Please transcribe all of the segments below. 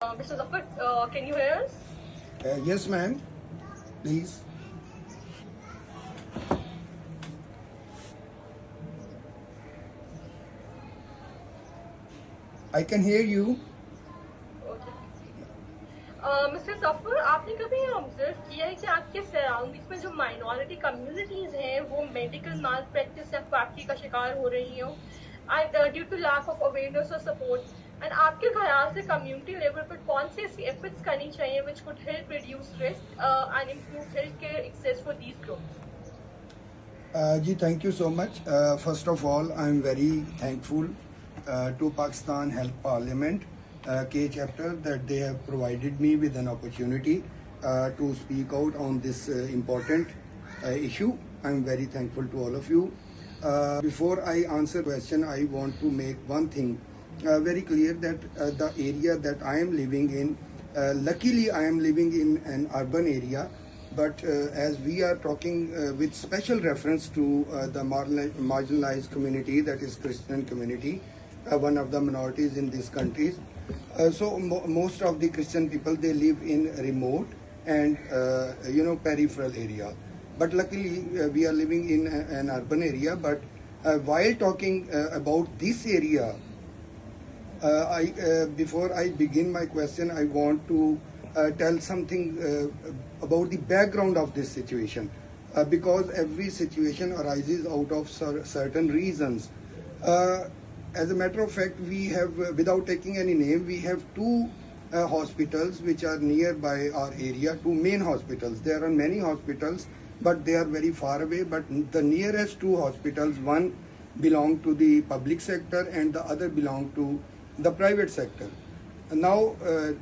Mr. Zafar, can you hear us? Yes, ma'am. Please. I can hear you. Okay. Mister Zafar, आपने कभी observe किया है कि आपके सराउंडिंग्स में जो माइनॉरिटी कम्युनिटीज हैं वो मेडिकल माल प्रैक्टिस या क्वाकी का शिकार हो रही हो due to lack of awareness और सपोर्ट? एंड आपके ख्याल से कम्युनिटी लेवल पर कौन सी ऐसी एफर्ट्स करनी चाहिए which could help reduce risk and improve health care access for these groups? Ji, thank you so much. First of all, I'm very thankful to Pakistan Health Parliament, K chapter, that they have provided me with an opportunity to speak out on this important issue. I'm very thankful to all of you. Before I answer the question, I want to make one thing very clear that the area that I am living in, luckily I am living in an urban area. But as we are talking with special reference to the marginalized community, that is Christian community, one of the minorities in these countries. So most of the Christian people, they live in remote and peripheral area. But luckily we are living in an urban area. But while talking about this area, before I begin my question, I want to tell something about the background of this situation, because every situation arises out of certain reasons. As a matter of fact, we have, without taking any name, we have two hospitals which are nearby our area, two main hospitals. There are many hospitals, but they are very far away. But the nearest two hospitals, one belong to the public sector and the other belong to the private sector. Now,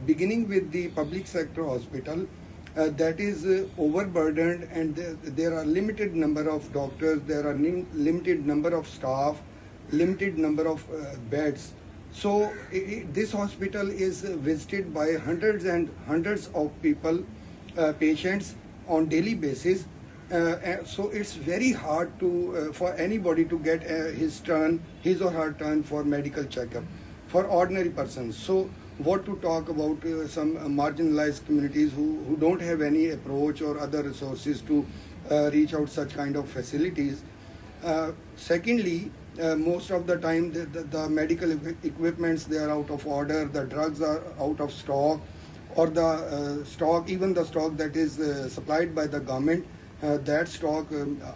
beginning with the public sector hospital, that is overburdened, and there are limited number of doctors, there are limited number of staff, limited number of beds. So this hospital is visited by hundreds and hundreds of people, patients on daily basis. So it's very hard to for anybody to get his or her turn for medical checkup for ordinary persons. So what to talk about some marginalized communities who don't have any approach or other resources to reach out such kind of facilities. Secondly, most of the time the medical equipments, they are out of order, the drugs are out of stock, or the stock, even the stock that is supplied by the government, that stock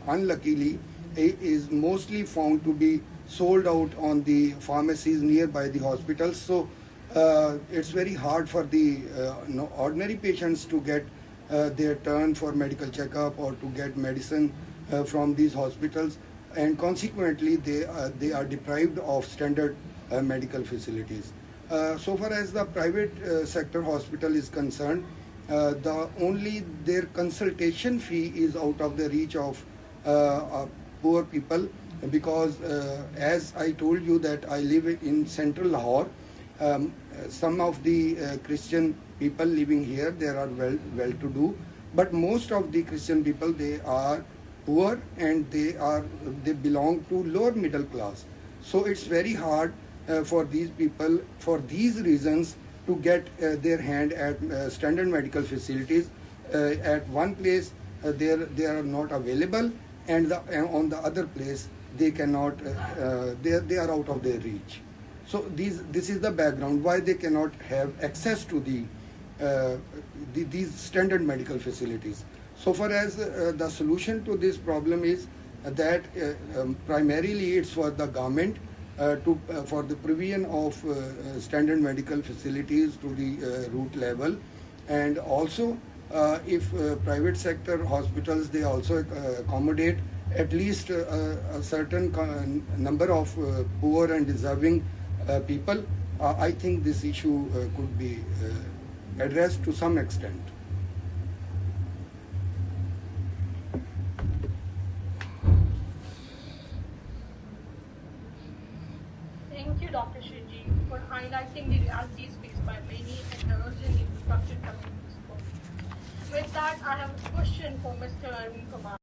unluckily is mostly found to be sold out on the pharmacies nearby the hospitals. So it's very hard for the ordinary patients to get their turn for medical checkup or to get medicine from these hospitals, and consequently they are deprived of standard medical facilities. So far as the private sector hospital is concerned, their consultation fee is out of the reach of poor people, because as I told you that I live in central Lahore. Some of the Christian people living here, they are well to do, but most of the Christian people, they are poor, and they belong to lower middle class. So it's very hard for these people, for these reasons, to get their hand at standard medical facilities. At one place they are not available, and on the other place they cannot, they are out of their reach. So this is the background why they cannot have access to these standard medical facilities. So far as the solution to this problem is that primarily it's for the government for the provision of standard medical facilities to the root level, and also if private sector hospitals, they also accommodate at least a certain number of poor and deserving people, I think this issue could be addressed to some extent. Thank you, Dr. Shinji, for highlighting the realities faced by many and the urgent infrastructure communities. With that, I have a question for Mr. Arun Kumar.